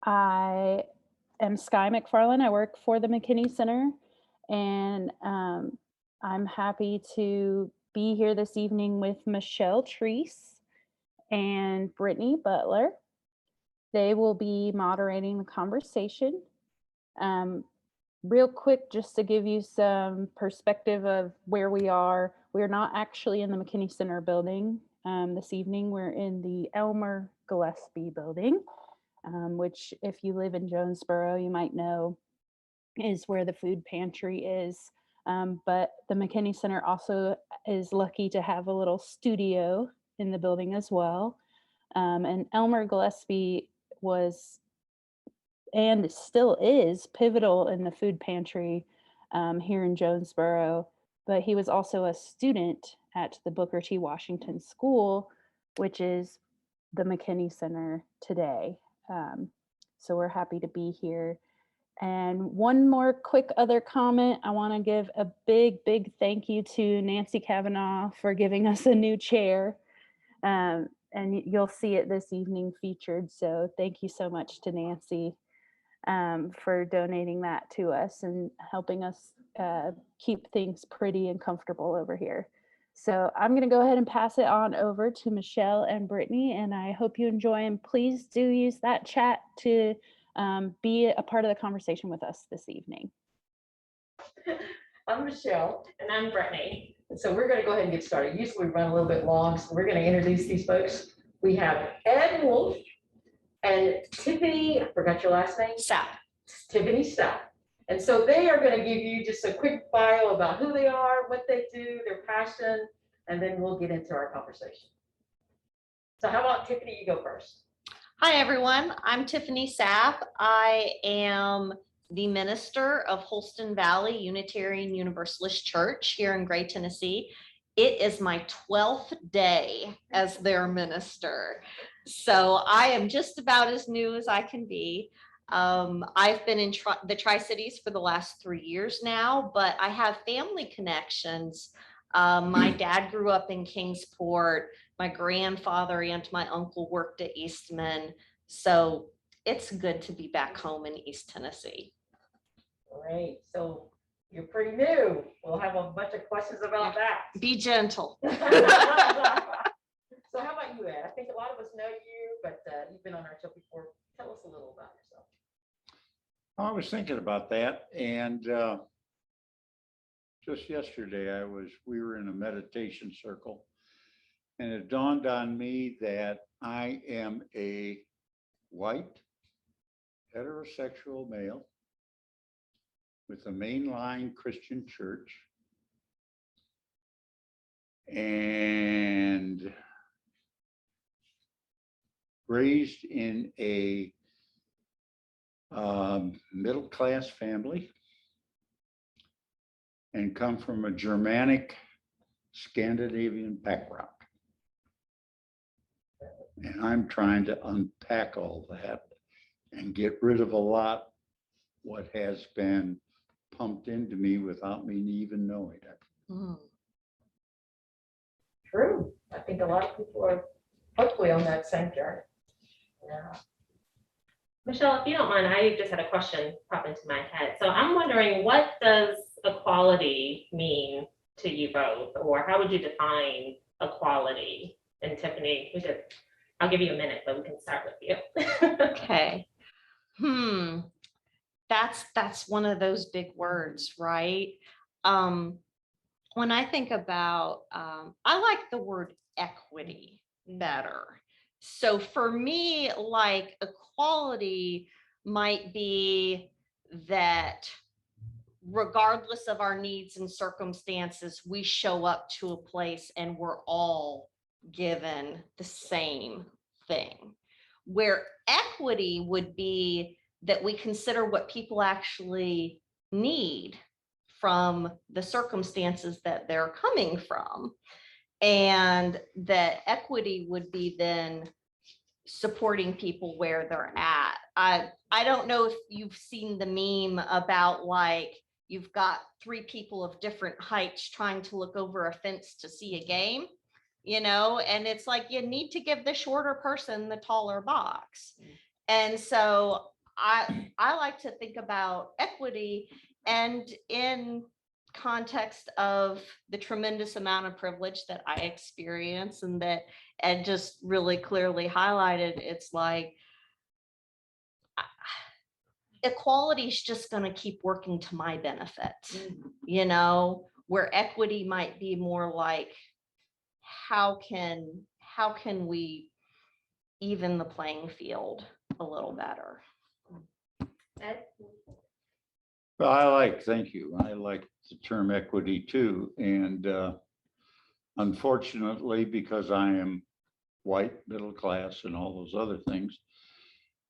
I am Sky McFarland. I work for the McKinney Center, and I'm happy to be here this evening with Michelle Treece and Brittany Butler. They will be moderating the conversation. Real quick, just to give you some perspective of where we are not actually in the McKinney Center building this evening. We're in the Elmer Gillespie building, which if you live in Jonesboro, you might know is where the food pantry is. But the McKinney Center also is lucky to have a little studio in the building as well. And Elmer Gillespie was, and still is, pivotal in the food pantry here in Jonesboro. But he was also a student at the Booker T. Washington School, which is the McKinney Center today. So we're happy to be here. And one more quick other comment. I want to give a big thank you to Nancy Kavanaugh for giving us a new chair. And you'll see it this evening featured. So thank you so much to Nancy for donating that to us and helping us keep things pretty and comfortable over here. So I'm going to go ahead and pass it on over to Michelle and Brittany, and I hope you enjoy, and please do use that chat to be a part of the conversation with us this evening. I'm Michelle. And I'm Brittany. And so we're going to go ahead and get started. Usually we run a little bit long, so we're going to introduce these folks. We have Ed Wolff and Tiffany, I forgot your last name? Sapp. Tiffany Sapp. And so they are going to give you just a quick bio about who they are, what they do, their passion, and then we'll get into our conversation. So how about Tiffany, you go first. Hi, everyone. I'm Tiffany Sapp. I am the minister of Holston Valley Unitarian Universalist Church here in Gray, Tennessee. It is my 12th day as their minister. So I am just about as new as I can be. I've been in the Tri-Cities for the last 3 years now, but I have family connections. My dad grew up in Kingsport. My grandfather and my uncle worked at Eastman. So it's good to be back home in East Tennessee. Great. So you're pretty new. We'll have a bunch of questions about that. Be gentle. So how about you, Ed? I think a lot of us know you, but you've been on our show before. Tell us a little about yourself. I was thinking about that, and just yesterday we were in a meditation circle, and it dawned on me that I am a white heterosexual male with a mainline Christian church, and raised in a middle-class family, and come from a Germanic Scandinavian background. And I'm trying to unpack all that and get rid of a lot what has been pumped into me without me even knowing it. True. I think a lot of people are hopefully on that same journey. Yeah. Michelle, if you don't mind, I just had a question pop into my head. So I'm wondering, what does equality mean to you both, or how would you define equality? And Tiffany, I'll give you a minute, but we can start with you. Okay. That's one of those big words, right? When I think about, I like the word equity better. So for me, like, equality might be that regardless of our needs and circumstances, we show up to a place and we're all given the same thing. Where equity would be that we consider what people actually need from the circumstances that they're coming from. And that equity would be then supporting people where they're at. I don't know if you've seen the meme about, like, you've got 3 people of different heights trying to look over a fence to see a game, you know, and it's like, you need to give the shorter person the taller box. And so I like to think about equity and in context of the tremendous amount of privilege that I experience, and that Ed just really clearly highlighted. It's like equality is just going to keep working to my benefit, you know, where equity might be more like, how can we even the playing field a little better? Ed? Well, thank you. I like the term equity too. And unfortunately, because I am white, middle class, and all those other things,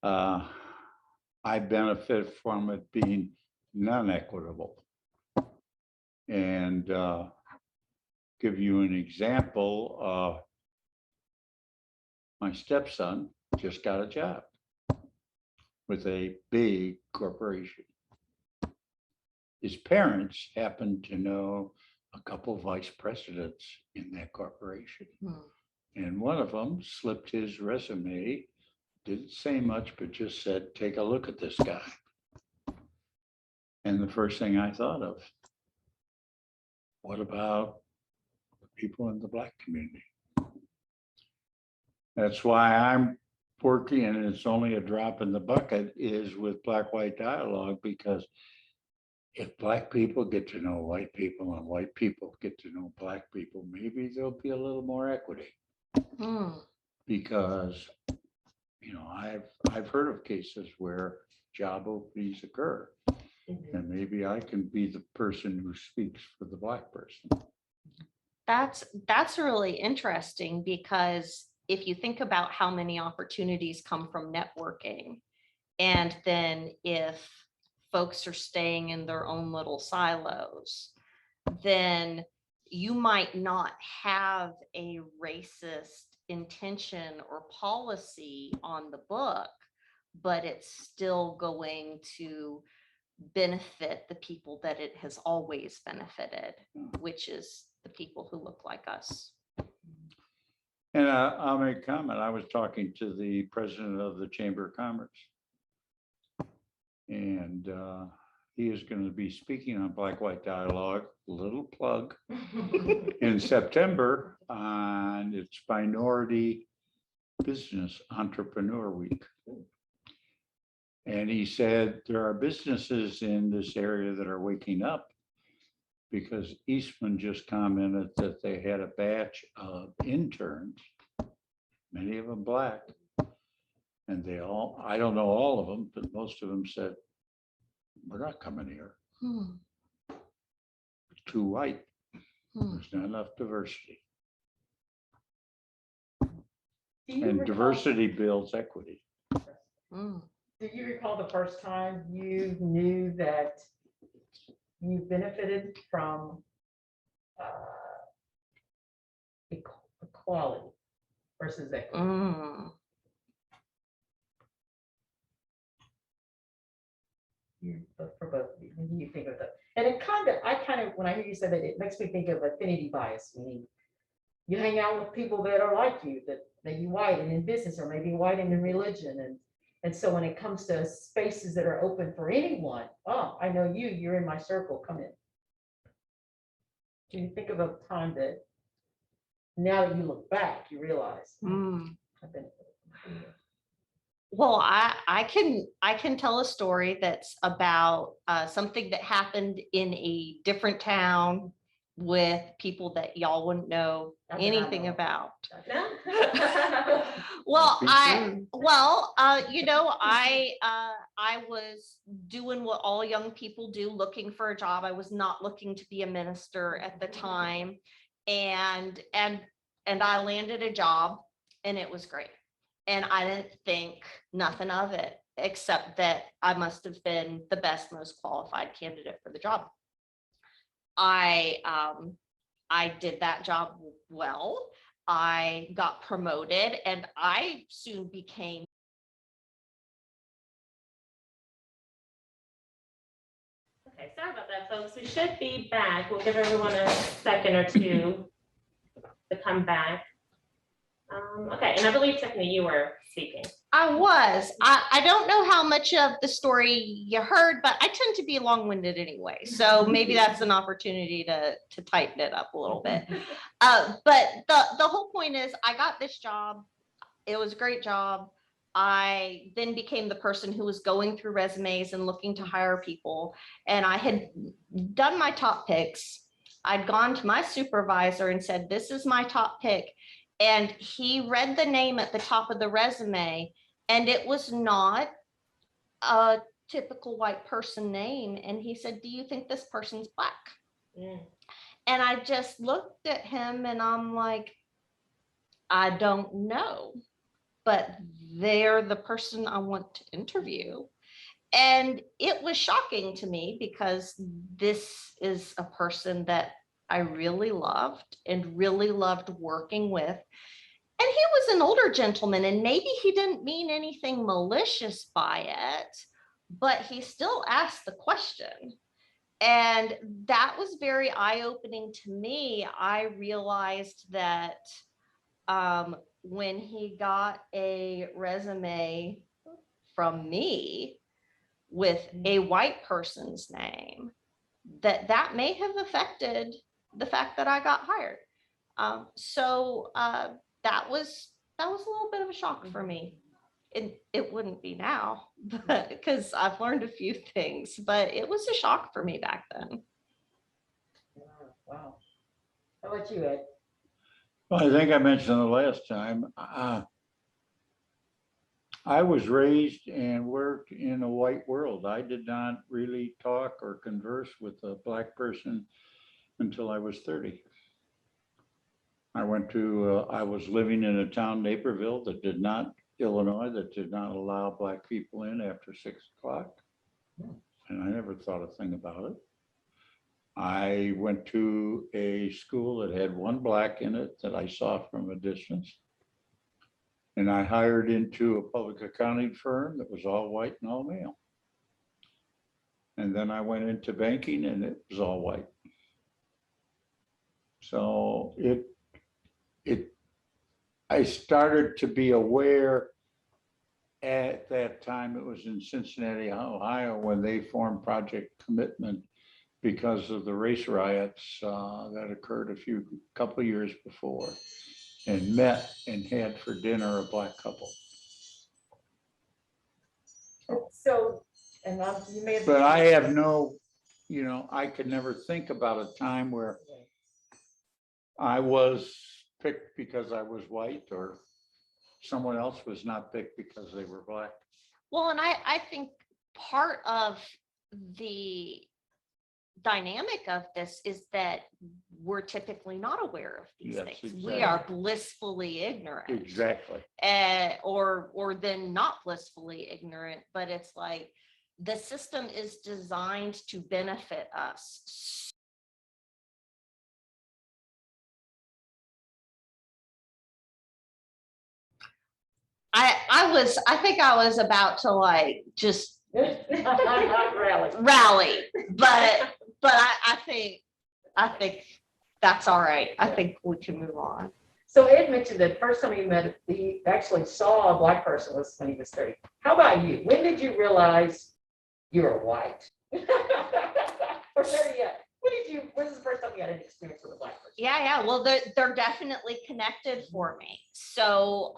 I benefit from it being non-equitable. And give you an example, my stepson just got a job with a big corporation. His parents happen to know a couple of vice presidents in that corporation. And one of them slipped his resume, didn't say much, but just said, take a look at this guy. And the first thing I thought of, what about the people in the Black community? That's why I'm working, and it's only a drop in the bucket, is with Black-White dialogue, because if Black people get to know white people and white people get to know Black people, maybe there'll be a little more equity. Because, you know, I've heard of cases where job openings occur, and maybe I can be the person who speaks for the Black person. That's really interesting, because if you think about how many opportunities come from networking, and then if folks are staying in their own little silos, then you might not have a racist intention or policy on the book, but it's still going to benefit the people that it has always benefited, which is the people who look like us. And I'll make a comment. I was talking to the president of the Chamber of Commerce, and he is going to be speaking on Black-White dialogue, little plug, in September on its Minority Business Entrepreneur Week. And he said there are businesses in this area that are waking up, because Eastman just commented that they had a batch of interns, many of them Black, and they all, I don't know all of them, but most of them said, we're not coming here. Too white. There's not enough diversity. And diversity builds equity. Do you recall the first time you knew that you benefited from equality versus equity? For both of you, when you think of that, and when I hear you say that, it makes me think of affinity bias, meaning you hang out with people that are like you, that maybe white and in business, or maybe white and in religion, and so when it comes to spaces that are open for anyone, oh, I know you're in my circle, come in. Do you think of a time that now that you look back, you realize I've benefited from it? Well, I can tell a story that's about something that happened in a different town with people that y'all wouldn't know anything about. No? Well, you know, I was doing what all young people do, looking for a job. I was not looking to be a minister at the time, and I landed a job, and it was great. And I didn't think nothing of it, except that I must have been the best, most qualified candidate for the job. I did that job well. I got promoted, and I soon became. Okay, sorry about that, folks. We should be back. We'll give everyone a second or two to come back. Okay, and I believe Tiffany, you were speaking. I was. I don't know how much of the story you heard, but I tend to be long-winded anyway. So maybe that's an opportunity to tighten it up a little bit. But the whole point is I got this job. It was a great job. I then became the person who was going through resumes and looking to hire people. And I had done my top picks. I'd gone to my supervisor and said, this is my top pick. And he read the name at the top of the resume, and it was not a typical white person name. And he said, do you think this person's Black? Mm. And I just looked at him and I'm like, I don't know, but they're the person I want to interview. And it was shocking to me because this is a person that I really loved and really loved working with. And he was an older gentleman, and maybe he didn't mean anything malicious by it, but he still asked the question. And that was very eye-opening to me. I realized that when he got a resume from me with a white person's name, that may have affected the fact that I got hired. So that was a little bit of a shock for me. It wouldn't be now, but because I've learned a few things, but it was a shock for me back then. Wow. How about you, Ed? Well, I think I mentioned the last time, I was raised and worked in a white world. I did not really talk or converse with a Black person until I was 30. I was living in a town, Naperville, Illinois, that did not allow Black people in after 6 o'clock. And I never thought a thing about it. I went to a school that had one Black in it that I saw from a distance. And I hired into a public accounting firm that was all white and all male. And then I went into banking and it was all white. So I started to be aware at that time. It was in Cincinnati, Ohio, when they formed Project Commitment because of the race riots that occurred a couple of years before, and met and had for dinner a Black couple. So, and you may have. But I have no, I could never think about a time where I was picked because I was white or someone else was not picked because they were Black. Well, and I think part of the dynamic of this is that we're typically not aware of these things. Exactly. We are blissfully ignorant. Exactly. Or then not blissfully ignorant, but it's like the system is designed to benefit us. I think I was about to like just rally, but I think that's all right. I think we can move on. So Ed mentioned that first time he actually saw a Black person was when he was 30. How about you? When did you realize you were white? Or 30 yet? When was the first time you had an experience with a Black person? Yeah. Well, they're definitely connected for me. So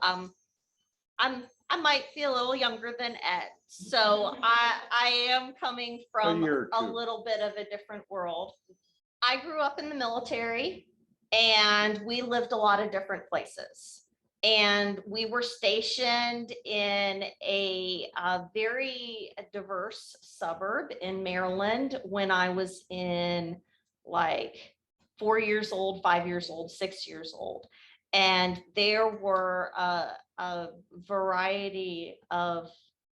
I might feel a little younger than Ed. So I am coming from a little bit of a different world. I grew up in the military and we lived a lot of different places. And we were stationed in a very diverse suburb in Maryland when I was in like 4 years old, 5 years old, 6 years old. And there were a variety of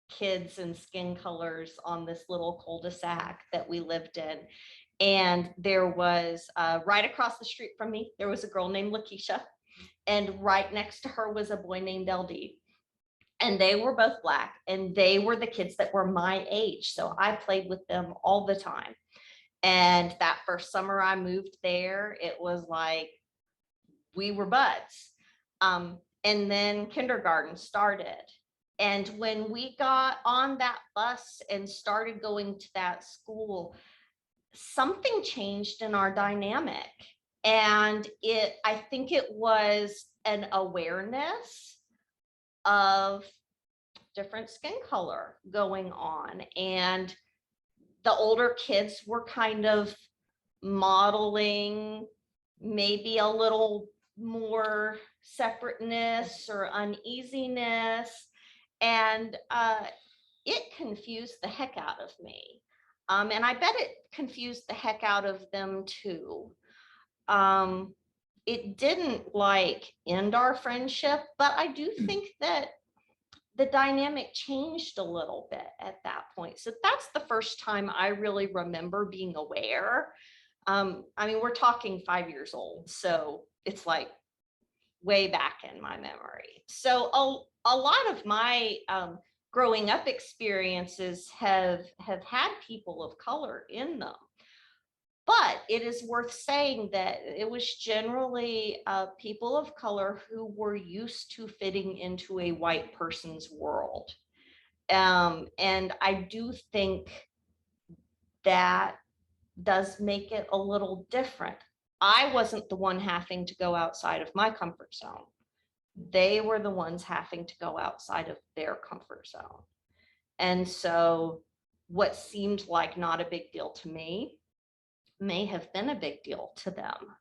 kids and skin colors on this little cul-de-sac that we lived in. And there was right across the street from me, there was a girl named Lakeisha. And right next to her was a boy named LD. And they were both Black, and they were the kids that were my age. So I played with them all the time. And that first summer I moved there, it was like we were buds. And then kindergarten started. And when we got on that bus and started going to that school, something changed in our dynamic. And I think it was an awareness of different skin color going on. And the older kids were kind of modeling maybe a little more separateness or uneasiness. And it confused the heck out of me. And I bet it confused the heck out of them too. It didn't like end our friendship, but I do think that the dynamic changed a little bit at that point. So that's the first time I really remember being aware. I mean, we're talking 5 years old, so it's like way back in my memory. So a lot of my growing up experiences have had people of color in them. But it is worth saying that it was generally people of color who were used to fitting into a white person's world. And I do think that does make it a little different. I wasn't the one having to go outside of my comfort zone. They were the ones having to go outside of their comfort zone. And so what seemed like not a big deal to me may have been a big deal to them.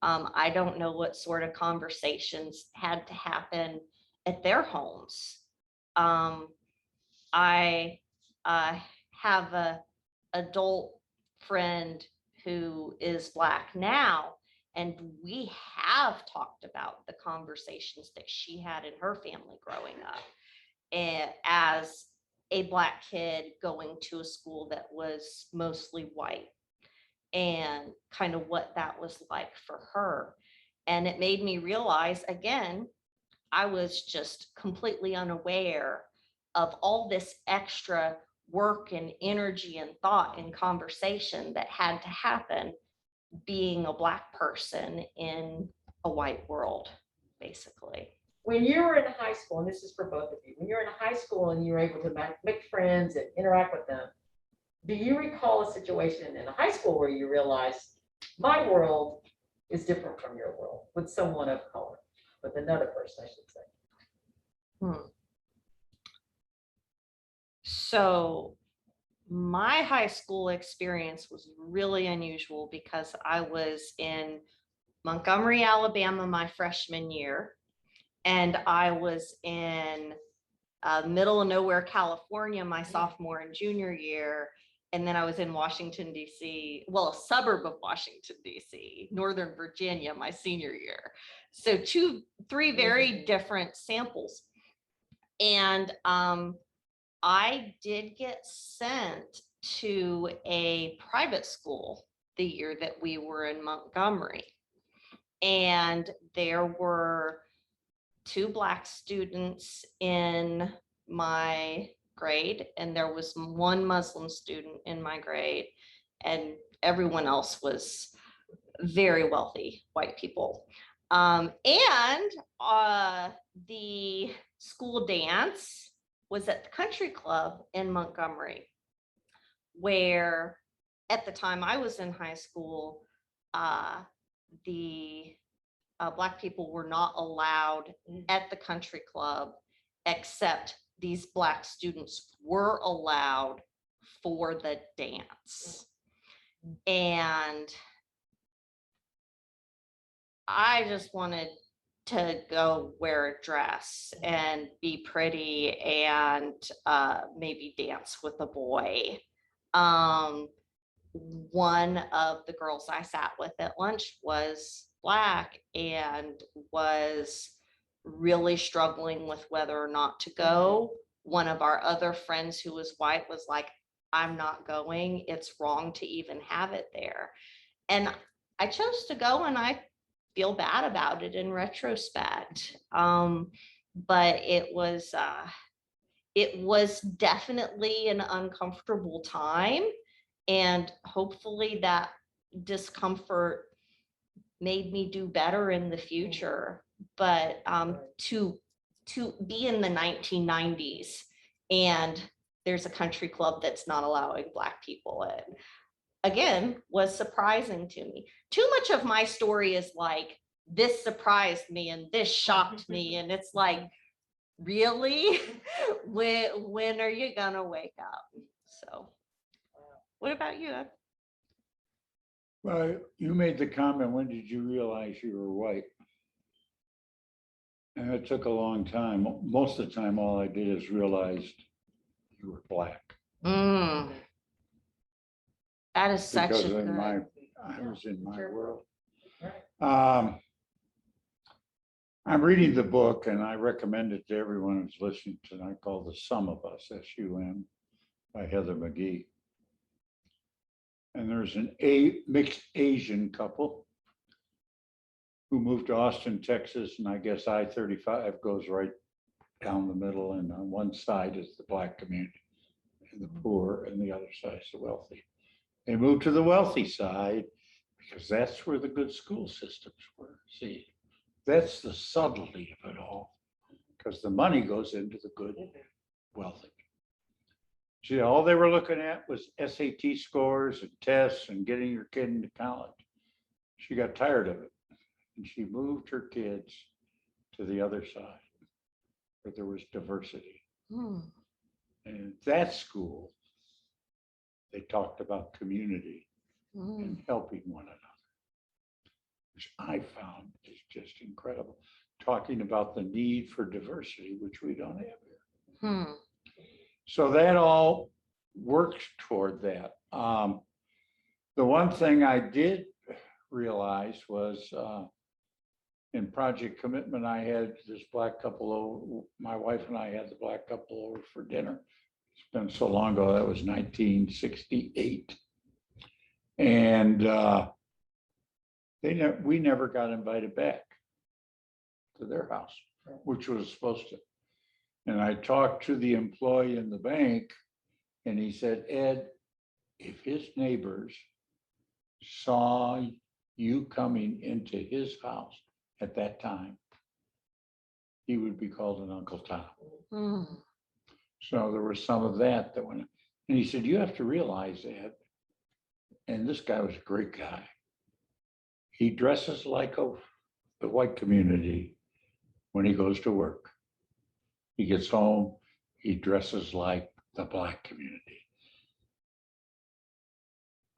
I don't know what sort of conversations had to happen at their homes. I have an adult friend who is Black now, and we have talked about the conversations that she had in her family growing up, and as a Black kid going to a school that was mostly white, and kind of what that was like for her. And it made me realize, again, I was just completely unaware of all this extra work and energy and thought and conversation that had to happen being a Black person in a white world, basically. When you were in high school, and this is for both of you, when you're in high school and you're able to make friends and interact with them, do you recall a situation in high school where you realized my world is different from your world with someone of color, with another person, I should say? So my high school experience was really unusual because I was in Montgomery, Alabama, my freshman year, and I was in middle of nowhere, California, my sophomore and junior year. And then I was in Washington, D.C., well, a suburb of Washington, D.C., Northern Virginia, my senior year. So three very different samples. And I did get sent to a private school the year that we were in Montgomery. And there were 2 Black students in my grade, and there was 1 Muslim student in my grade, and everyone else was very wealthy white people. And the school dance was at the country club in Montgomery, where at the time I was in high school, the Black people were not allowed at the country club, except these Black students were allowed for the dance. And I just wanted to go wear a dress and be pretty and maybe dance with a boy. One of the girls I sat with at lunch was Black and was really struggling with whether or not to go. One of our other friends who was white was like, I'm not going. It's wrong to even have it there. And I chose to go, and I feel bad about it in retrospect. But it was definitely an uncomfortable time. And hopefully that discomfort made me do better in the future. but to be in the 1990s and there's a country club that's not allowing Black people in, again, was surprising to me. Too much of my story is like, this surprised me and this shocked me. And it's like, really? When are you gonna wake up? So what about you, Ed? Well, you made the comment, when did you realize you were white? And it took a long time. Most of the time, all I did is realized you were Black. That is such Because a in good. I was in my world. Right. I'm reading the book and I recommend it to everyone who's listening tonight, called The Sum of Us, SUM, by Heather McGee. And there's a mixed Asian couple who moved to Austin, Texas, and I guess I-35 goes right down the middle, and on one side is the Black community and the poor, and the other side is the wealthy. They moved to the wealthy side because that's where the good school systems were. See, that's the subtlety of it all, because the money goes into the good, wealthy. See, all they were looking at was SAT scores and tests and getting your kid into college. She got tired of it, and she moved her kids to the other side where there was diversity. And in that school, they talked about community and helping one another, which I found is just incredible. Talking about the need for diversity, which we don't have here. So that all works toward that. The one thing I did realize was in Project Commitment, I had this Black couple over, my wife and I had the Black couple over for dinner. It's been so long ago, that was 1968. And we never got invited back to their house, which was supposed to. And I talked to the employee in the bank, and he said, Ed, if his neighbors saw you coming into his house at that time, he would be called an Uncle Tom. So there was some of that went on. And he said, you have to realize that, and this guy was a great guy. He dresses like the white community when he goes to work. He gets home, he dresses like the Black community.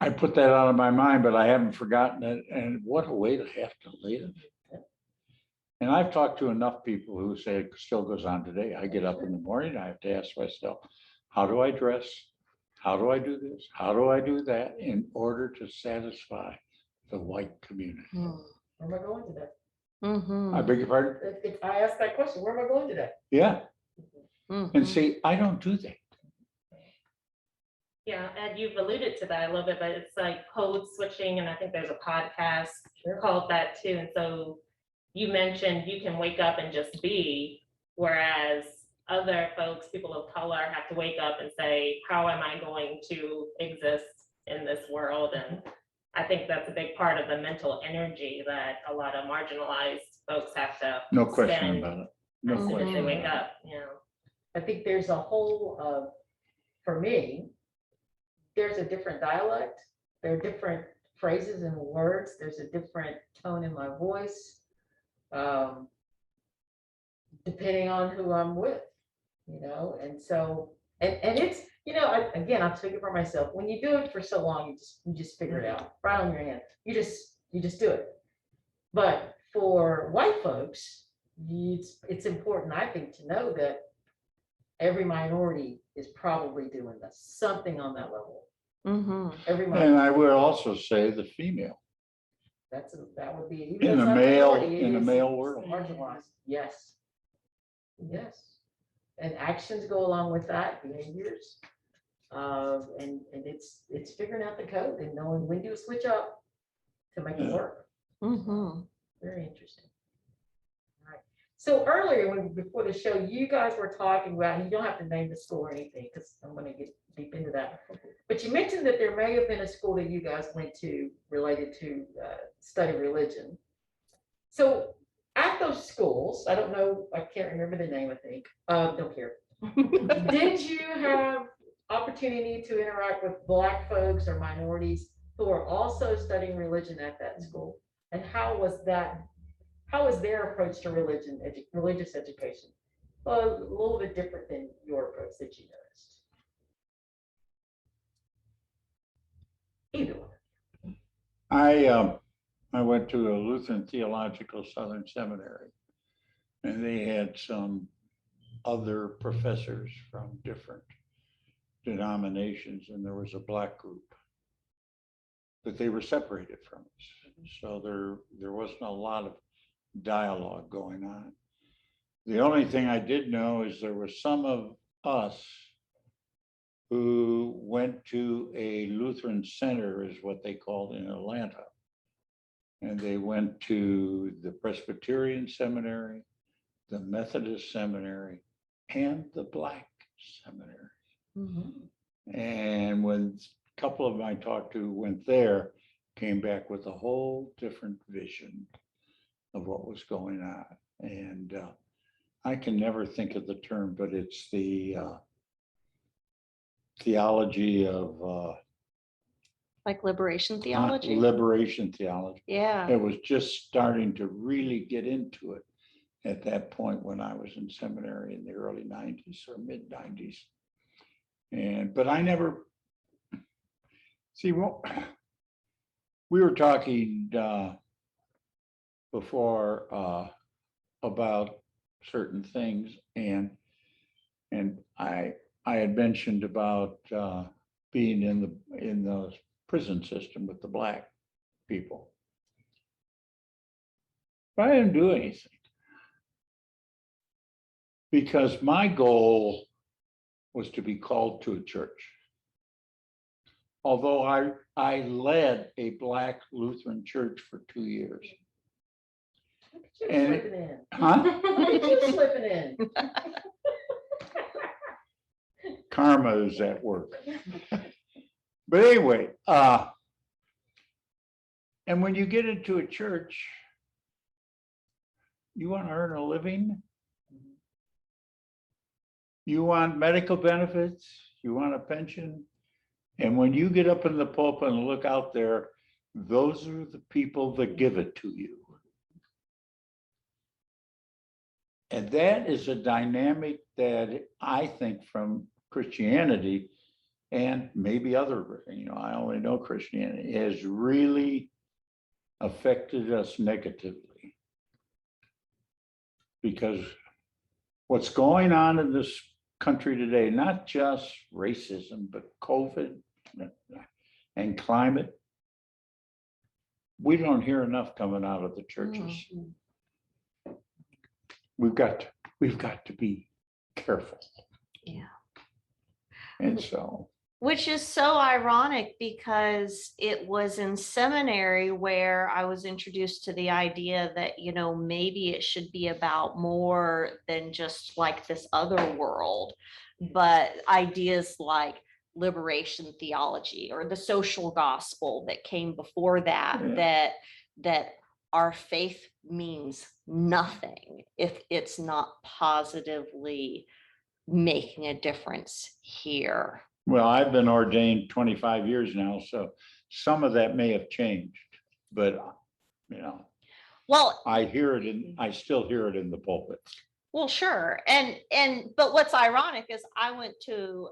I put that out of my mind, but I haven't forgotten it. And what a way to have to live. And I've talked to enough people who say it still goes on today. I get up in the morning, I have to ask myself, how do I dress? How do I do this? How do I do that in order to satisfy the white community? Where am I going today? I beg your pardon? If I ask that question, where am I going today? Yeah. And see, I don't do that. Yeah, Ed, you've alluded to that a little bit, but it's like code switching, and I think there's a podcast called that too. And so you mentioned you can wake up and just be, whereas other folks, people of color, have to wake up and say, how am I going to exist in this world? And I think that's a big part of the mental energy that a lot of marginalized folks have to No question spend about it. as No soon as question. they wake about it. up, you know. I think there's a whole, for me, there's a different dialect. There are different phrases and words. There's a different tone in my voice, depending on who I'm with, you know? And so, and it's, you know, again, I'm speaking for myself. When you do it for so long, you just figure it out right on your hand. You just do it. But for white folks, it's important, I think, to know that every minority is probably doing something on that level. Every And minority, I would also say the female that would be in a male world. marginalized. Yes. And actions go along with that, behaviors. And it's figuring out the code and knowing when to switch up to make it work. Very interesting. All right. So earlier, before the show, you guys were talking about, you don't have to name the school or anything because I'm going to get deep into that. But you mentioned that there may have been a school that you guys went to related to study religion. So at those schools, I don't know, I can't remember the name, I think, don't care. Did you have opportunity to interact with Black folks or minorities who are also studying religion at that school? And how was their approach to religion, religious education? Well, a little bit different than your approach that you noticed. Either one. I went to a Lutheran Theological Southern Seminary, and they had some other professors from different denominations, and there was a Black group, but they were separated from us. So there wasn't a lot of dialogue going on. The only thing I did know is there were some of us who went to a Lutheran center, is what they called in Atlanta. And they went to the Presbyterian seminary, the Methodist seminary, and the Black seminary. And when a couple of them I talked to went there, came back with a whole different vision of what was going on. And I can never think of the term, but it's the theology of Like liberation theology. liberation theology. Yeah. It was just starting to really get into it at that point when I was in seminary in the early 90s or mid 90s. But I never see what we were talking before about certain things, and I had mentioned about being in the prison system with the Black people. But I didn't do anything because my goal was to be called to a church. Although I led a Black Lutheran church for 2 years. Keep And- slipping in. Huh? Keep slipping in. Karma is at work. But anyway, and when you get into a church, you want to earn a living, you want medical benefits, you want a pension. And when you get up in the pulpit and look out there, those are the people that give it to you. And that is a dynamic that I think from Christianity and maybe other, I only know Christianity, has really affected us negatively. Because what's going on in this country today, not just racism, but COVID and climate, we don't hear enough coming out of the churches. We've got to be careful. Yeah. And so. Which is so ironic because it was in seminary where I was introduced to the idea that, maybe it should be about more than just like this other world, but ideas like liberation theology or the social gospel that came before that, Yeah. that our faith means nothing if it's not positively making a difference here. Well, I've been ordained 25 years now, so some of that may have changed, but well, I still hear it in the pulpit. Well, sure. But what's ironic is I went to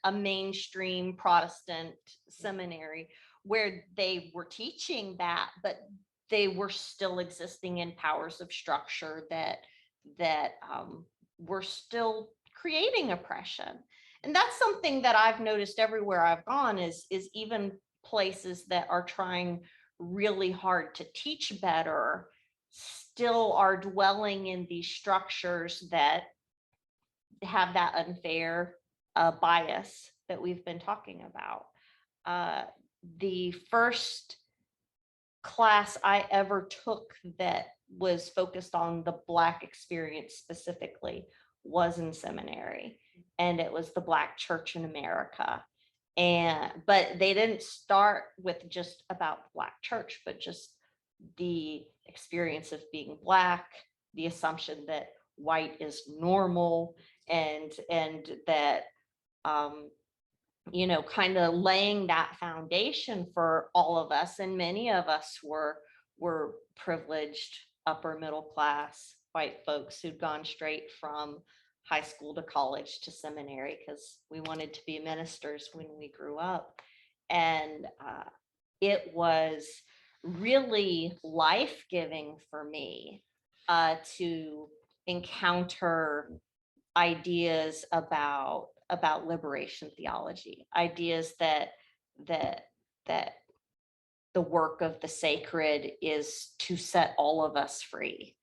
a mainstream Protestant seminary where they were teaching that, but they were still existing in powers of structure that were still creating oppression. And that's something that I've noticed everywhere I've gone is even places that are trying really hard to teach better still are dwelling in these structures that have that unfair bias that we've been talking about. The first class I ever took that was focused on the Black experience specifically was in seminary, and it was the Black Church in America. But they didn't start with just about the Black church, but just the experience of being Black, the assumption that white is normal, and that, kind of laying that foundation for all of us. And many of us were privileged upper middle class white folks who'd gone straight from high school to college to seminary because we wanted to be ministers when we grew up. And it was really life-giving for me to encounter ideas about liberation theology, ideas that the work of the sacred is to set all of us free.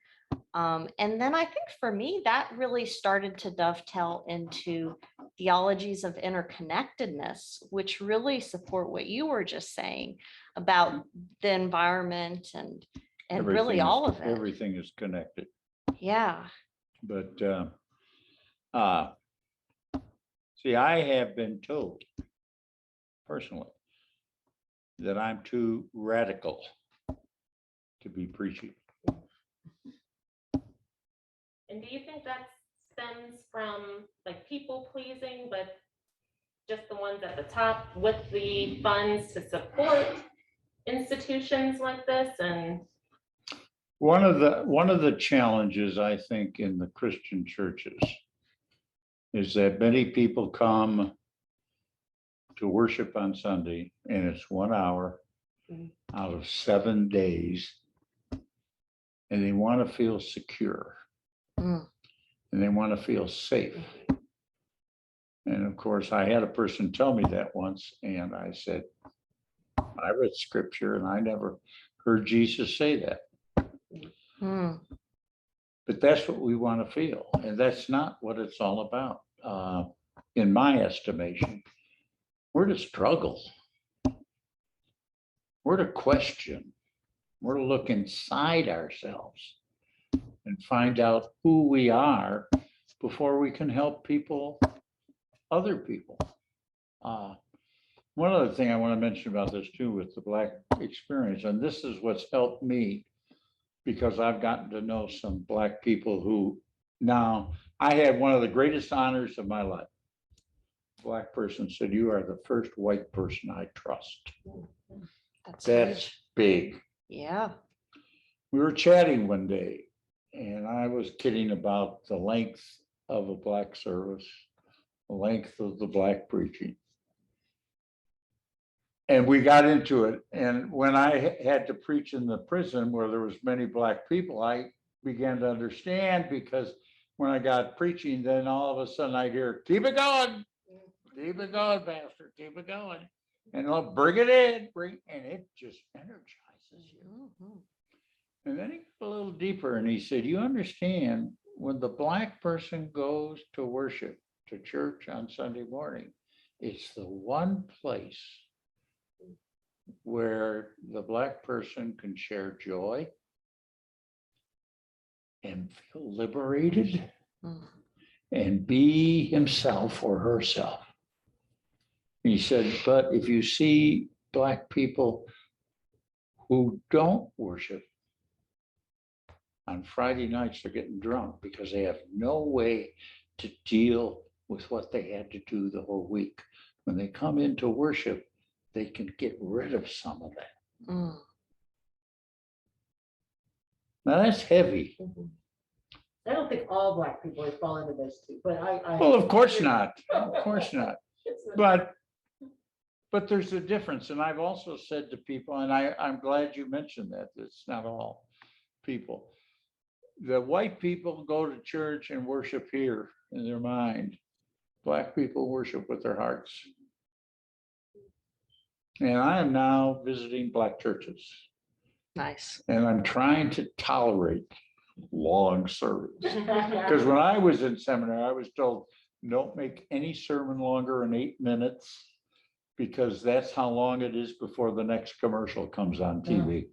And then I think for me, that really started to dovetail into theologies of interconnectedness, which really support what you were just saying about the environment and really all of it. Everything is connected. Yeah. But see, I have been told personally that I'm too radical to be preaching. And do you think that stems from like people pleasing, but just the ones at the top with the funds to support institutions like this? And One of the challenges, I think, in the Christian churches is that many people come to worship on Sunday, and it's 1 hour out of 7 days, and they want to feel secure, and they want to feel safe. And of course, I had a person tell me that once, and I said, I read scripture and I never heard Jesus say that. But that's what we want to feel, and that's not what it's all about. In my estimation, we're to struggle. We're to question. We're to look inside ourselves and find out who we are before we can help people, other people. One other thing I want to mention about this too with the Black experience, and this is what's helped me because I've gotten to know some Black people who now, I had one of the greatest honors of my life. Black person said, "You are the first white person I trust." That's huge. Big. Yeah. We were chatting one day and I was kidding about the length of a Black service, the length of the Black preaching. And we got into it. And when I had to preach in the prison where there was many Black people, I began to understand, because when I got preaching, then all of a sudden I hear, "Keep it going, Pastor, keep it going. And I'll bring it in, and it just energizes you." And then he got a little deeper and he said, "You understand, when the Black person goes to worship, to church on Sunday morning, it's the one place where the Black person can share joy and feel liberated and be himself or herself." He said, "But if you see Black people who don't worship, on Friday nights, they're getting drunk because they have no way to deal with what they had to do the whole week. When they come into worship, they can get rid of some of that." Now that's heavy. I don't think all Black people would fall into those two, but I. Well, of course not. Of course not. But there's a difference. And I've also said to people, and I'm glad you mentioned that, it's not all people. The white people go to church and worship here in their mind. Black people worship with their hearts. And I am now visiting Black churches. Nice. And I'm trying to tolerate long service. Because when I was in seminary, I was told, don't make any sermon longer than 8 minutes, because that's how long it is before the next commercial comes on TV.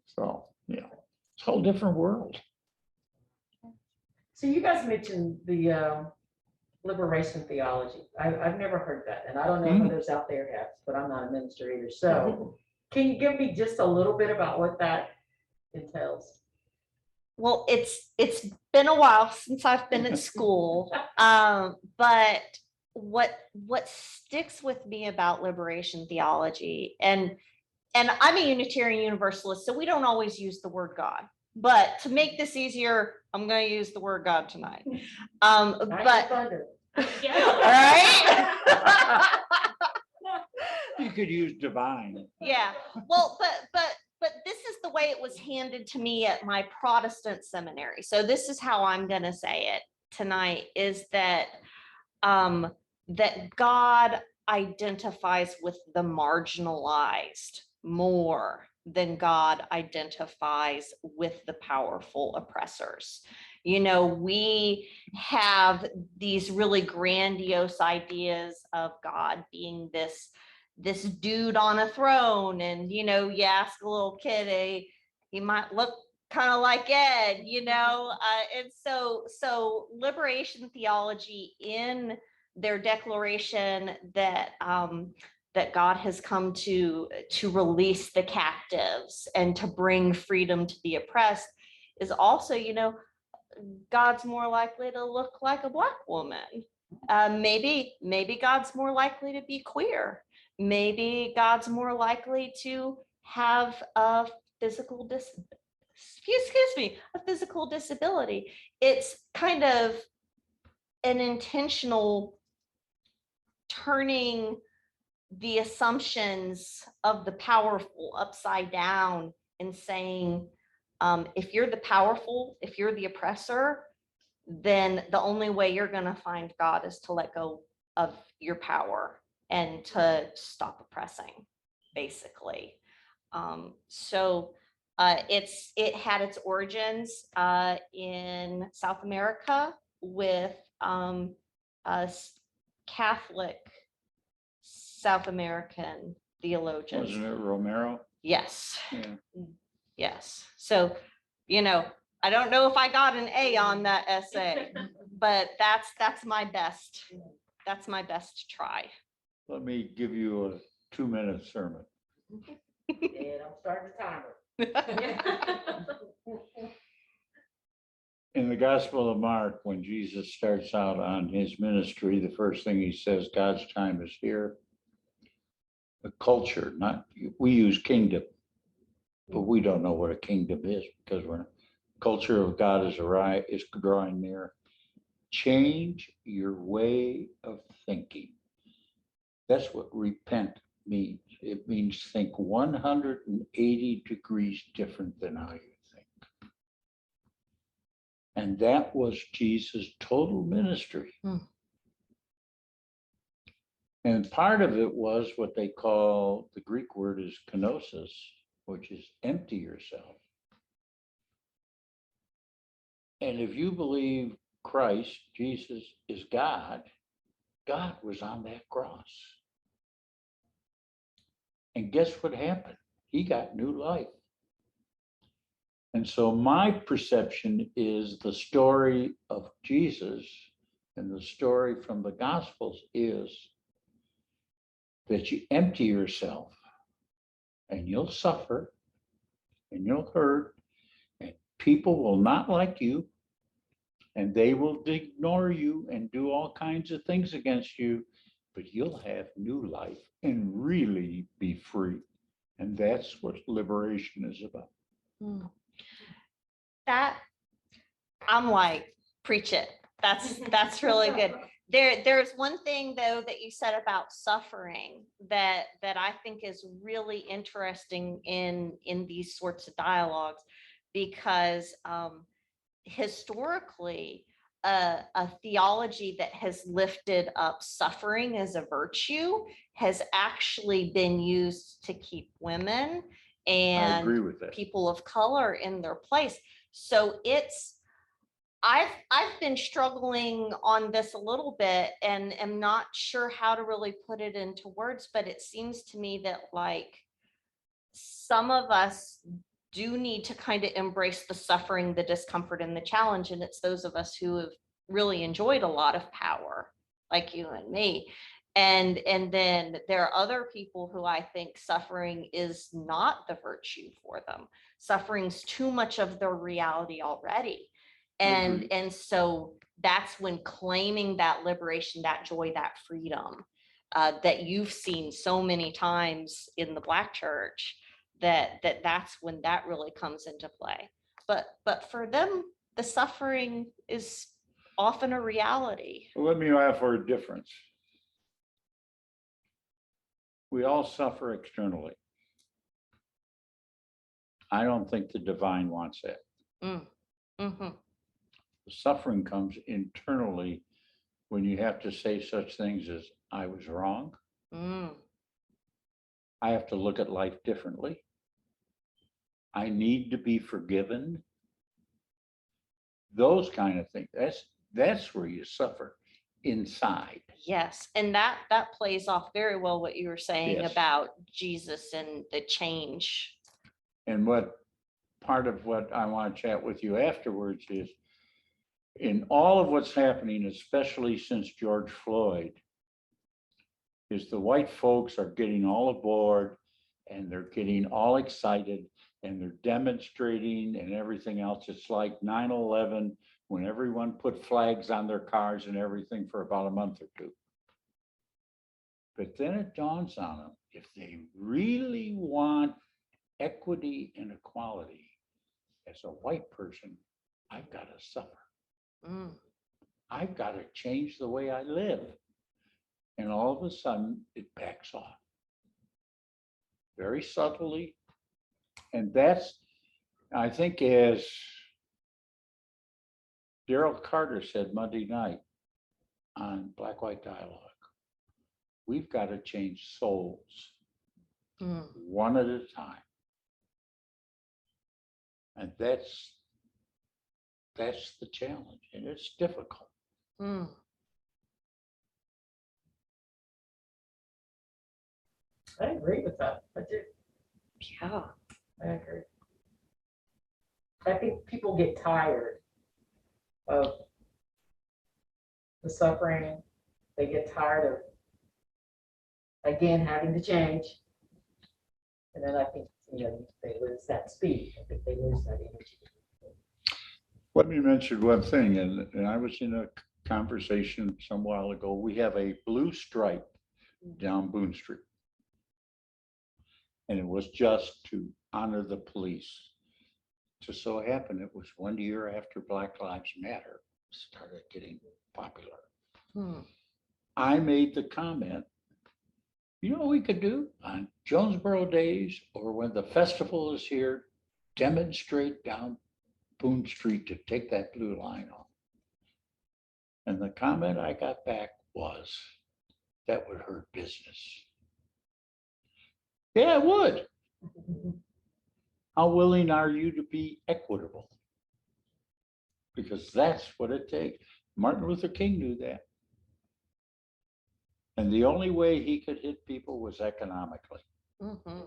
So, yeah, it's a whole different world. So you guys mentioned the liberation theology. I've never heard that, and I don't know if others out there have, but I'm not a minister either. So can you give me just a little bit about what that entails? Well, it's been a while since I've been at school, but what sticks with me about liberation theology, and I'm a Unitarian Universalist, so we don't always use the word God. But to make this easier, I'm going to use the word God tonight. But Yeah. all right. You could use divine. Yeah. Well, but this is the way it was handed to me at my Protestant seminary. So this is how I'm going to say it tonight: is that that God identifies with the marginalized more than God identifies with the powerful oppressors. You know, we have these really grandiose ideas of God being this dude on a throne, and you ask a little kid, he might look kind of like Ed, and so liberation theology, in their declaration that that God has come to release the captives and to bring freedom to the oppressed, is also, God's more likely to look like a Black woman. Maybe God's more likely to be queer. Maybe God's more likely to have a physical disability. It's kind of an intentional turning the assumptions of the powerful upside down and saying, if you're the powerful, if you're the oppressor, then the only way you're going to find God is to let go of your power and to stop oppressing, basically. It had its origins in South America with Catholic South American theologians. Wasn't it Romero? Yes. Yeah. Yes. So, I don't know if I got an A on that essay, but that's my best. That's my best try. Let me give you a 2-minute sermon. And I'm starting the timer. In the Gospel of Mark, when Jesus starts out on his ministry, the first thing he says, God's time is here. The culture, we use kingdom, but we don't know what a kingdom is, because culture of God is drawing near. Change your way of thinking. That's what repent means. It means think 180 degrees different than how you think. And that was Jesus' total ministry. And part of it was what they call, the Greek word is kenosis, which is empty yourself. And if you believe Christ, Jesus, is God, God was on that cross. And guess what happened? He got new life. And so my perception is the story of Jesus and the story from the Gospels is that you empty yourself and you'll suffer and you'll hurt, and people will not like you, and they will ignore you and do all kinds of things against you, but you'll have new life and really be free. And that's what liberation is about. That, I'm like, preach it. That's really good. There's one thing though that you said about suffering that I think is really interesting in these sorts of dialogues, because historically a theology that has lifted up suffering as a virtue has actually been used to keep women I agree and with that. people of color in their place. So I've been struggling on this a little bit and am not sure how to really put it into words, but it seems to me that like some of us do need to kind of embrace the suffering, the discomfort, and the challenge. And it's those of us who have really enjoyed a lot of power, like you and me, And then there are other people who I think suffering is not the virtue for them. Suffering's too much of their reality already. Agreed. And so that's when claiming that liberation, that joy, that freedom that you've seen so many times in the Black church, that's when that really comes into play. But for them, the suffering is often a reality. Well, let me offer a difference. We all suffer externally. I don't think the divine wants that. Mhm. The suffering comes internally when you have to say such things as, I was wrong. Mm. I have to look at life differently. I need to be forgiven. Those kind of things. That's where you suffer inside. Yes, and that plays off very well what you were saying Yes. about Jesus and the change. And what part of what I want to chat with you afterwards is, in all of what's happening, especially since George Floyd, is the white folks are getting all aboard and they're getting all excited and they're demonstrating and everything else. It's like 9/11 when everyone put flags on their cars and everything for about a month or two. But then it dawns on them, if they really want equity and equality, as a white person, I've got to suffer. Mm. I've got to change the way I live. And all of a sudden, it backs off very subtly. And that's, I think, as Daryl Carter said Monday night on Black White Dialogue, we've got to change souls Mm. one at a time. And that's the challenge, and it's difficult. Mm. I agree with that. I do. Yeah. I agree. I think people get tired of the suffering. They get tired of, again, having to change. And then I think, they lose that speed. I think they lose that energy. Let me mention one thing, and I was in a conversation some while ago. We have a blue stripe down Boone Street. And it was just to honor the police. Just so happened, it was 1 year after Black Lives Matter started getting popular. Mm. I made the comment, you know what we could do on Jonesboro days or when the festival is here, demonstrate down Boone Street to take that blue line off. And the comment I got back was, that would hurt business. Yeah, it would. How willing are you to be equitable? Because that's what it takes. Martin Luther King knew that. And the only way he could hit people was economically. Mm-hmm.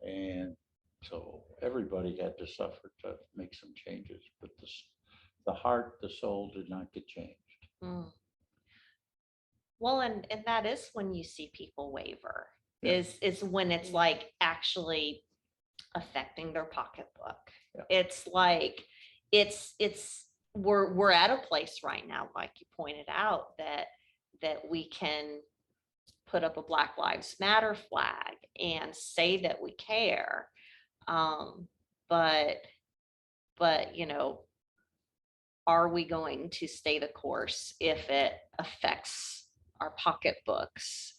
And so everybody had to suffer to make some changes, but the heart, the soul did not get changed. Mm. Well, and that is when you see people waver, Yeah. is when it's like actually affecting their pocketbook. Yeah. It's like we're at a place right now, like you pointed out, that we can put up a Black Lives Matter flag and say that we care. But are we going to stay the course if it affects our pocketbooks?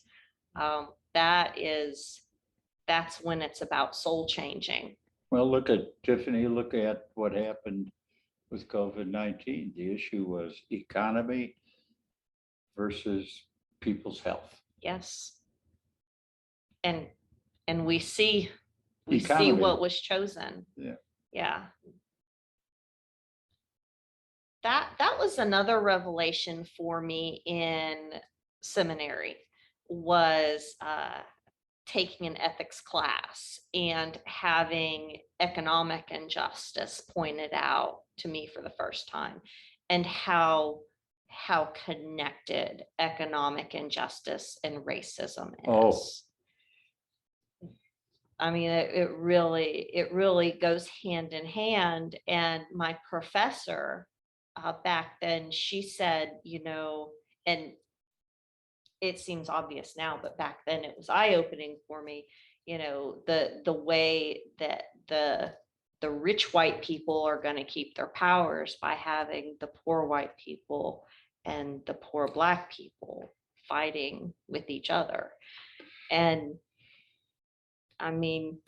That's when it's about soul changing. Well, look at Tiffany, look at what happened with COVID-19. The issue was economy versus people's health. Yes. And we see Economy. what was chosen. Yeah. Yeah. That was another revelation for me in seminary, was taking an ethics class and having economic injustice pointed out to me for the first time, and how how connected economic injustice and racism Oh. is. I mean, it really goes hand in hand. And my professor back then, she said, and it seems obvious now, but back then it was eye-opening for me, the way that the rich white people are going to keep their powers by having the poor white people and the poor Black people fighting with each other. And I mean,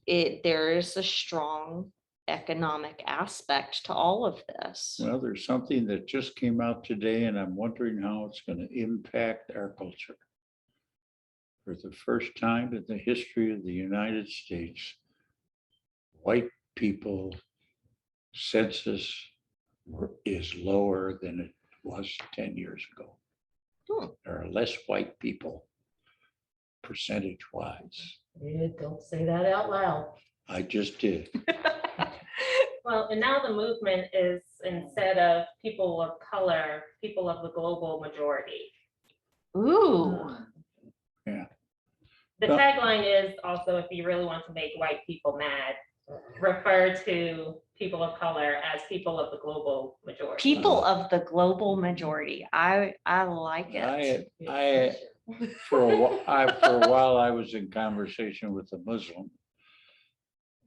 there is a strong economic aspect to all of this. Well, there's something that just came out today, and I'm wondering how it's going to impact our culture. For the first time in the history of the United States, white people census is lower than it was 10 years ago. There are less white people percentage-wise. Yeah, don't say that out loud. I just did. Well, and now the movement is, instead of people of color, people of the global majority. Ooh. The Well- tagline is also, if you really want to make white people mad, refer to people of color as people of the global majority. People of the global majority. I like it. For a while, I was in conversation with a Muslim.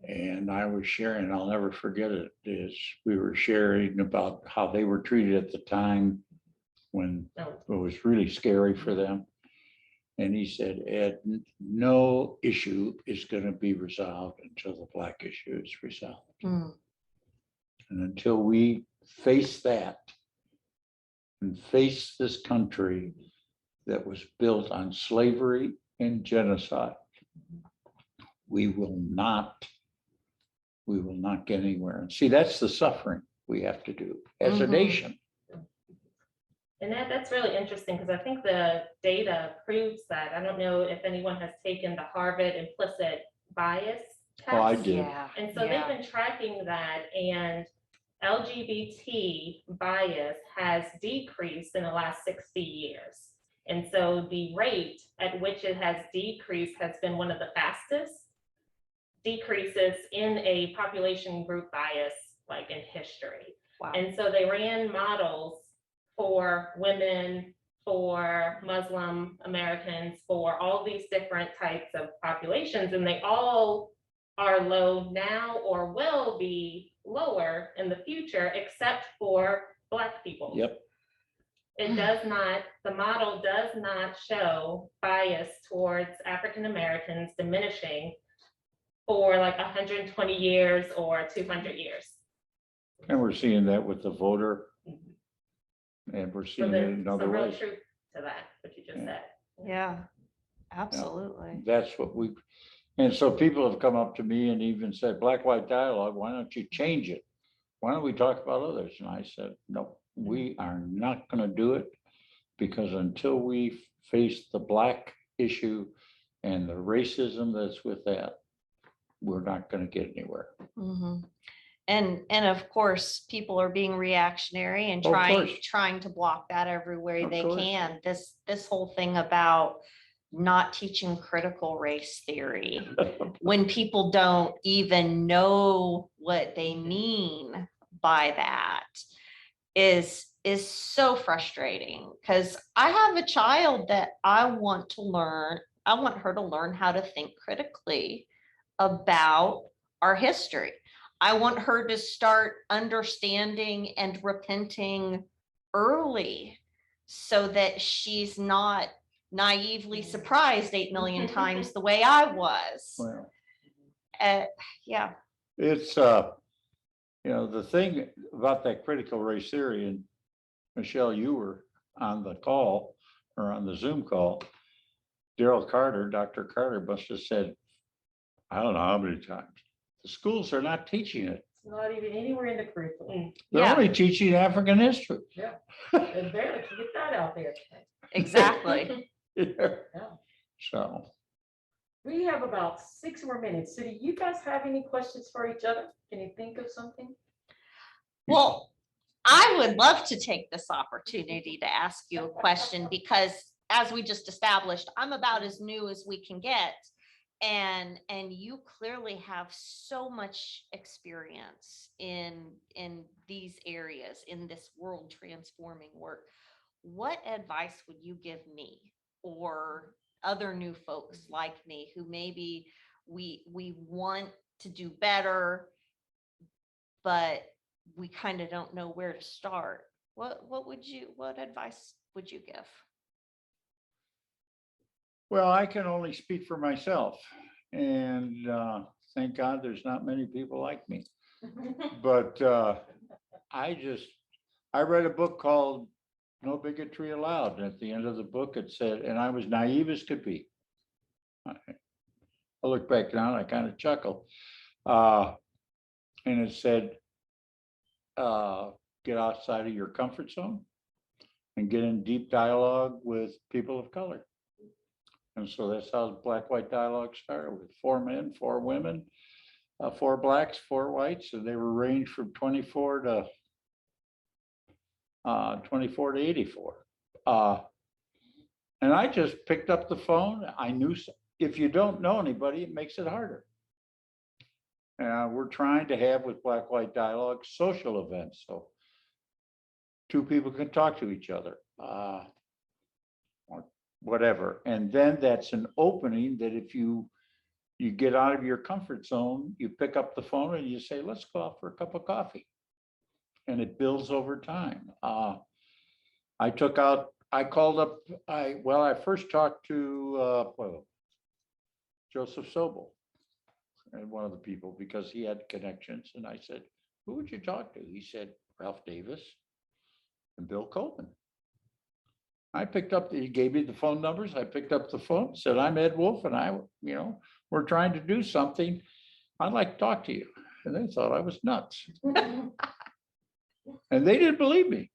And I was sharing, I'll never forget it, is we were sharing about how they were treated at the time when it was really scary for them. And he said, Ed, no issue is going to be resolved until the Black issue is resolved. Mm. And until we face that and face this country that was built on slavery and genocide, we will not get anywhere. And see, that's the suffering we have to do as a Mhm. nation. And that's really interesting, because I think the data proves that. I don't know if anyone has taken the Harvard implicit bias test. Oh, I did. Yeah. And so they've been tracking that, and LGBT bias has decreased in the last 60 years. And so the rate at which it has decreased has been one of the fastest decreases in a population group bias like in history. Wow. And so they ran models for women, for Muslim Americans, for all these different types of populations, and they all are low now or will be lower in the future, except for Black people. Yep. It does not, the model does not show bias towards African Americans diminishing for like 120 years or 200 years. And we're seeing that with the voter. And we're So seeing it there's in some other real ways. truth to that, what you just Yeah. said. Yeah, absolutely. That's what we, and so people have come up to me and even said, black, white dialogue, why don't you change it? Why don't we talk about others? And I said, no, we are not going to do it, because until we face the Black issue and the racism that's with that, we're not going to get anywhere. Mhm. And of course, people are being reactionary and Of course. trying to block that every way Of they course. can. This whole thing about not teaching critical race theory when people don't even know what they mean by that is so frustrating, because I have a child that I want her to learn how to think critically about our history. I want her to start understanding and repenting early, so that she's not naively surprised 8 million times the way I was. Well, Yeah. it's, the thing about that critical race theory, and Michelle, you were on the call or on the Zoom call, Dr. Carter must have said, I don't know how many times, the schools are not teaching it. It's not even anywhere in the curriculum. They're Yeah. only teaching African history. And barely can get that out there. Exactly. Yeah. Yeah. So, We have about 6 more minutes. So do you guys have any questions for each other? Can you think of something? Well, I would love to take this opportunity to ask you a question because as we just established, I'm about as new as we can get. And you clearly have so much experience in these areas, in this world transforming work. What advice would you give me or other new folks like me who maybe we want to do better, but we kind of don't know where to start? What advice would you give? Well, I can only speak for myself, and thank God there's not many people like me. But I read a book called No Bigotry Allowed. And at the end of the book, it said, and I was naive as could be. I look back now and I kind of chuckle. And it said, get outside of your comfort zone and get in deep dialogue with people of color. And so that's how the black-white dialogue started, with 4 men, 4 women, 4 blacks, 4 whites, and they were ranged from 24 to 84. And I just picked up the phone. I knew if you don't know anybody, it makes it harder. We're trying to have with black-white dialogue social events, so 2 people can talk to each other. Or whatever, and then that's an opening that if you get out of your comfort zone, you pick up the phone and you say, let's go out for a cup of coffee, and it builds over time. I called up, I first talked to Joseph Sobel, and one of the people, because he had connections, and I said, who would you talk to? He said, Ralph Davis and Bill Coleman. I picked up, he gave me the phone numbers. I picked up the phone, said, I'm Ed Wolff, and we're trying to do something. I'd like to talk to you. And they thought I was nuts. And they didn't believe me.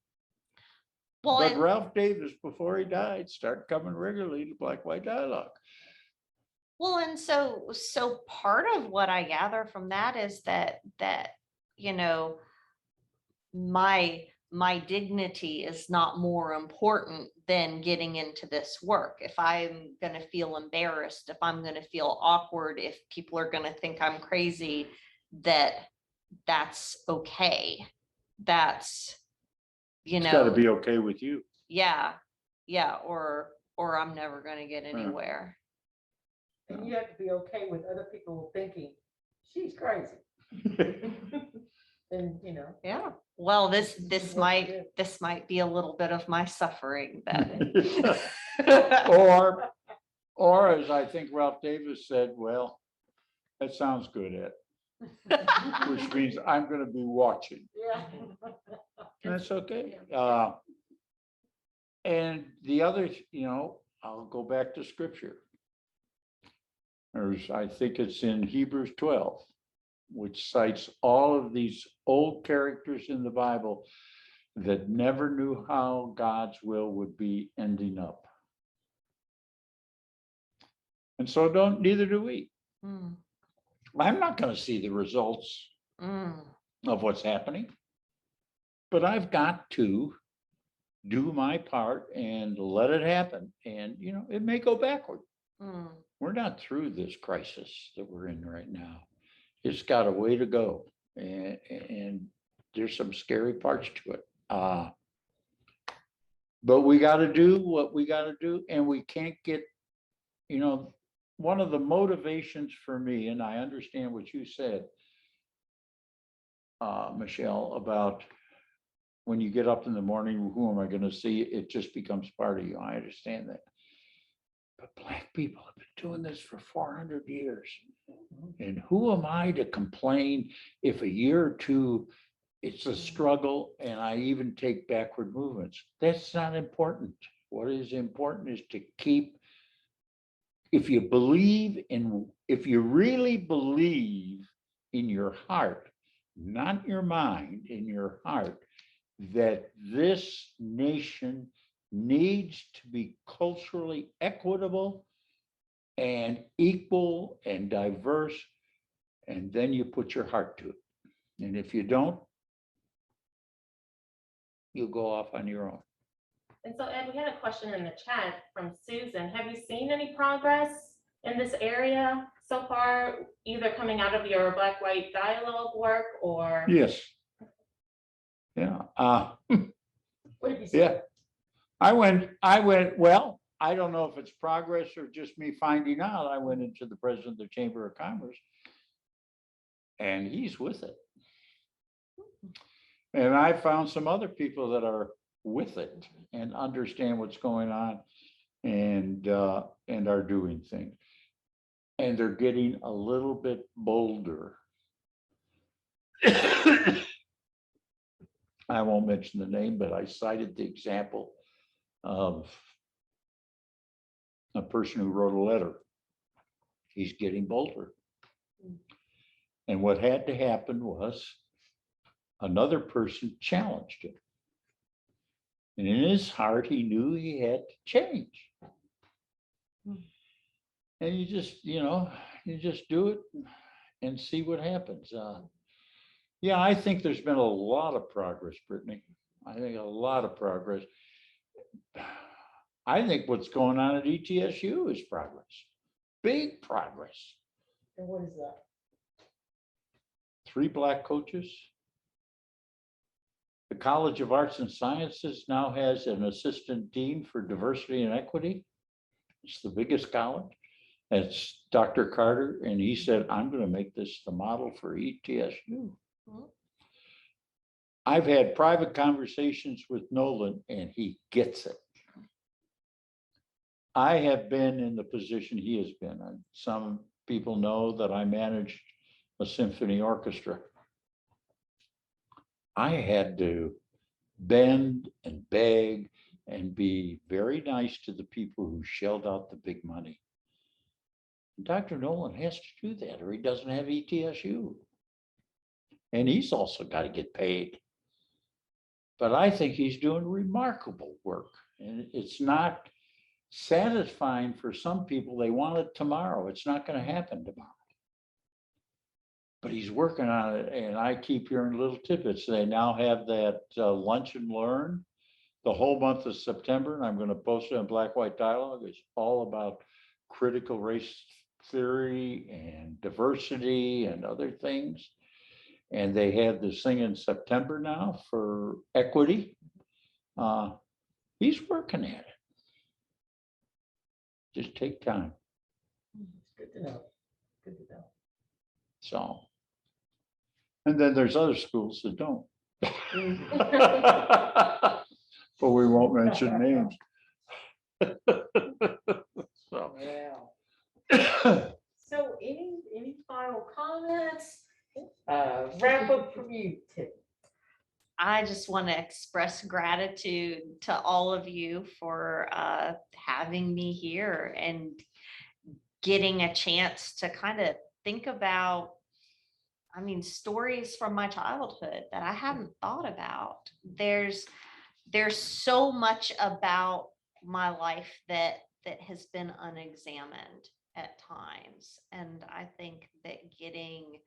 Well, But Ralph Davis, before he died, started coming regularly to black-white dialogue. well, and so part of what I gather from that is that my dignity is not more important than getting into this work. If I'm going to feel embarrassed, if I'm going to feel awkward, if people are going to think I'm crazy, that's okay. That's, It's got to be okay with you. Yeah. Or I'm never going to get anywhere. And you have to be okay with other people thinking she's crazy. And Yeah. Well, this might be a little bit of my suffering then. Or as I think Ralph Davis said, well, that sounds good, Ed. Which means I'm going to be watching. Yeah. That's okay. And the other, I'll go back to scripture. I think it's in Hebrews 12, which cites all of these old characters in the Bible that never knew how God's will would be ending up. And so neither do we. Mm. I'm not going to see the results of what's happening, but I've got to do my part and let it happen. And, it may go backward. Mm. We're not through this crisis that we're in right now. It's got a way to go, and there's some scary parts to it. But we got to do what we got to do, and we can't get, one of the motivations for me, and I understand what you said, Michelle, about when you get up in the morning, who am I going to see? It just becomes part of you. I understand that. But Black people have been doing this for 400 years. And who am I to complain if a year or two it's a struggle and I even take backward movements? That's not important. What is important is to keep, if you really believe in your heart, not your mind, in your heart, that this nation needs to be culturally equitable and equal and diverse, and then you put your heart to it. And if you don't, you go off on your own. And so, Ed, we had a question in the chat from Susan. Have you seen any progress in this area so far, either coming out of your Black-White dialogue work or? Yes. Yeah. What have you seen? Yeah. I went, well, I don't know if it's progress or just me finding out. I went into the president of the Chamber of Commerce and he's with it. And I found some other people that are with it and understand what's going on and are doing things. And they're getting a little bit bolder. I won't mention the name, but I cited the example of a person who wrote a letter. He's getting bolder. And what had to happen was another person challenged him. And in his heart, he knew he had to change. And you just do it and see what happens. Yeah, I think there's been a lot of progress, Brittany. I think a lot of progress. I think what's going on at ETSU is progress, big progress. And what is that? 3 Black coaches. The College of Arts and Sciences now has an assistant dean for diversity and equity. It's the biggest college. It's Dr. Carter, and he said, I'm going to make this the model for ETSU. I've had private conversations with Nolan, and he gets it. I have been in the position he has been in. Some people know that I managed a symphony orchestra. I had to bend and beg and be very nice to the people who shelled out the big money. Dr. Nolan has to do that or he doesn't have ETSU. And he's also got to get paid. But I think he's doing remarkable work. And it's not satisfying for some people. They want it tomorrow. It's not going to happen tomorrow. But he's working on it, and I keep hearing little tidbits. They now have that lunch and learn the whole month of September, and I'm going to post it on Black-White Dialogue. It's all about critical race theory and diversity and other things. And they have this thing in September now for equity. He's working at it. Just take time. Good to know. Good to know. So. And then there's other schools that don't. But we won't mention names. So. Yeah. So any final comments? Wrap up from you, Tiffany. I just want to express gratitude to all of you for having me here and getting a chance to kind of think about, stories from my childhood that I hadn't thought about. There's so much about my life that has been unexamined at times. And I think that getting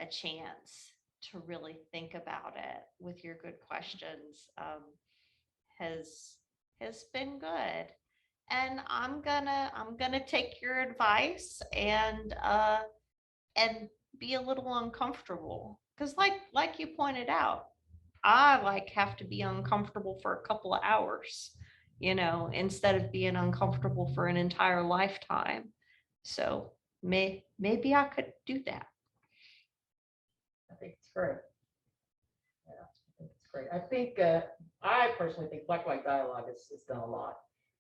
a chance to really think about it with your good questions has been good. And I'm gonna take your advice and be a little uncomfortable, because like you pointed out, I have to be uncomfortable for a couple of hours, instead of being uncomfortable for an entire lifetime. So maybe I could do that. I think it's great. Yeah, I think it's great. I think I personally think Black-White Dialogue has done a lot.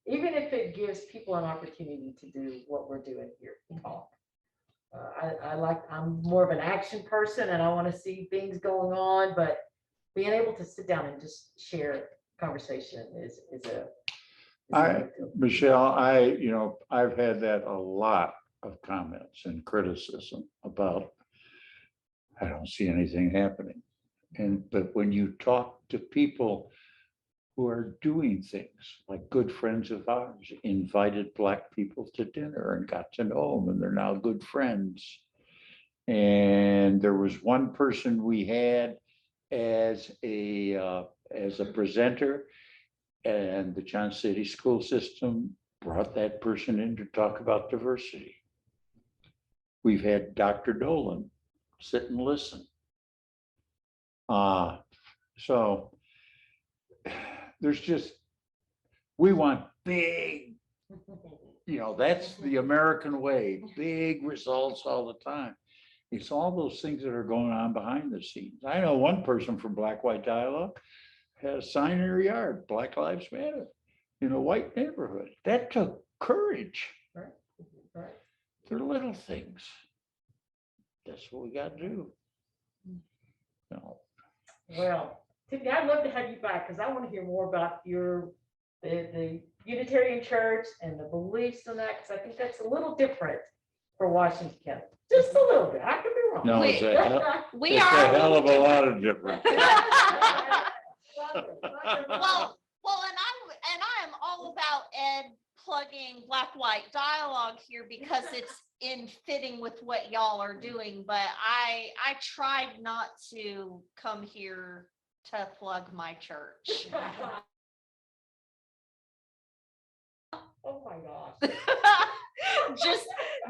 Even if it gives people an opportunity to do what we're doing here, talk. I'm more of an action person and I want to see things going on, but being able to sit down and just share conversation is Michelle, I've had that a lot of comments and criticism about, I don't see anything happening. But when you talk to people who are doing things, like good friends of ours, invited Black people to dinner and got to know them, and they're now good friends. And there was one person we had as a as a presenter, and the Johnson City school system brought that person in to talk about diversity. We've had Dr. Dolan sit and listen. So there's just, we want big, that's the American way, big results all the time. It's all those things that are going on behind the scenes. I know one person from Black White Dialogue had a sign in her yard, Black Lives Matter, in a white neighborhood. That took courage. Right. They're little things. That's what we got to do. Well, Tiffany, I'd love to have you back because I want to hear more about the Unitarian Church and the beliefs on that, because I think that's a little different for Washington County. Just a little bit. I could be wrong. No, it's a We it's a are. hell of a lot of difference. Well, and I am all about Ed plugging Black White Dialogue here because it's in fitting with what y'all are doing. But I tried not to come here to plug my church. Oh my gosh. Just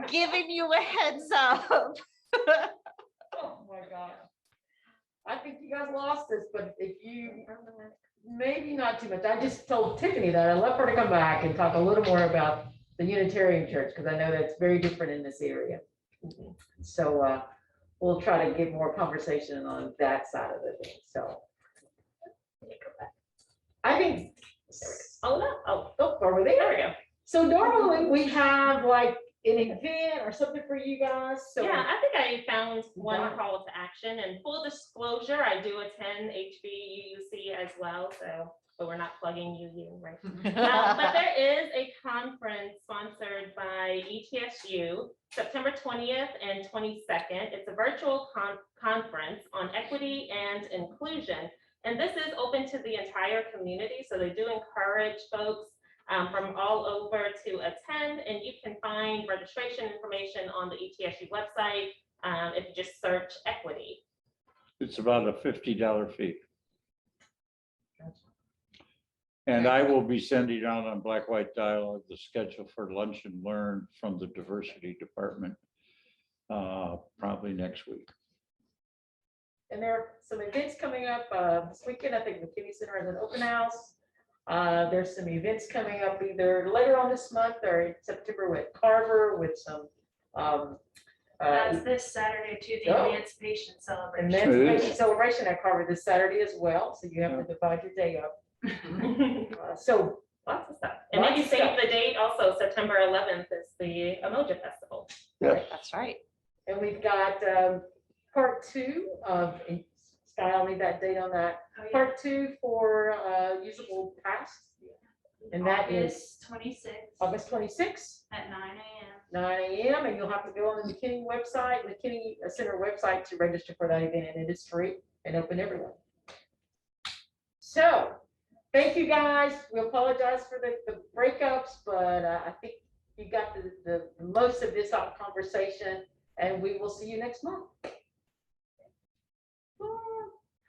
giving you a heads up. Oh my God. I think you guys lost this, but if you, maybe not too much. I just told Tiffany that I'd love for her to come back and talk a little more about the Unitarian Church, because I know that's very different in this area. So we'll try to get more conversation on that side of the thing. So let me go back. I think, over there. There we go. So normally we have like an event or something for you guys. So Yeah, I think I found one Got it. call to action, and full disclosure, I do attend HBUC as well, so, but we're not plugging UU, right? But there is a conference sponsored by ETSU, September 20th and 22nd. It's a virtual conference on equity and inclusion. And this is open to the entire community, so they do encourage folks from all over to attend, and you can find registration information on the ETSU website if you just search equity. It's about a $50 fee. And I will be sending out on Black White Dialogue the schedule for lunch and learn from the diversity department probably next week. and there are some events coming up this weekend. I think McKinney Center has an open house. There's some events coming up either later on this month or in September with Carver with some That's this Saturday too, the Oh. Emancipation Celebration. emancipation celebration at Carver this Saturday as well. So you have to divide your day up. So Lots of stuff. And then you Lots of save stuff. the date also, September 11th is the Emoja Festival. Yes. That's right. and we've got part 2 of Sky, I'll need that date on that. Oh, yeah. Part 2 for usable pass. And that is August 26th August 26th. at 9 a.m. 9 a.m. and you'll have to go on the McKinney website, McKinney Center website to register for that event, and it is free and open to everyone. So, thank you guys. We apologize for the breakups, but I think you got the most of this conversation, and we will see you next month.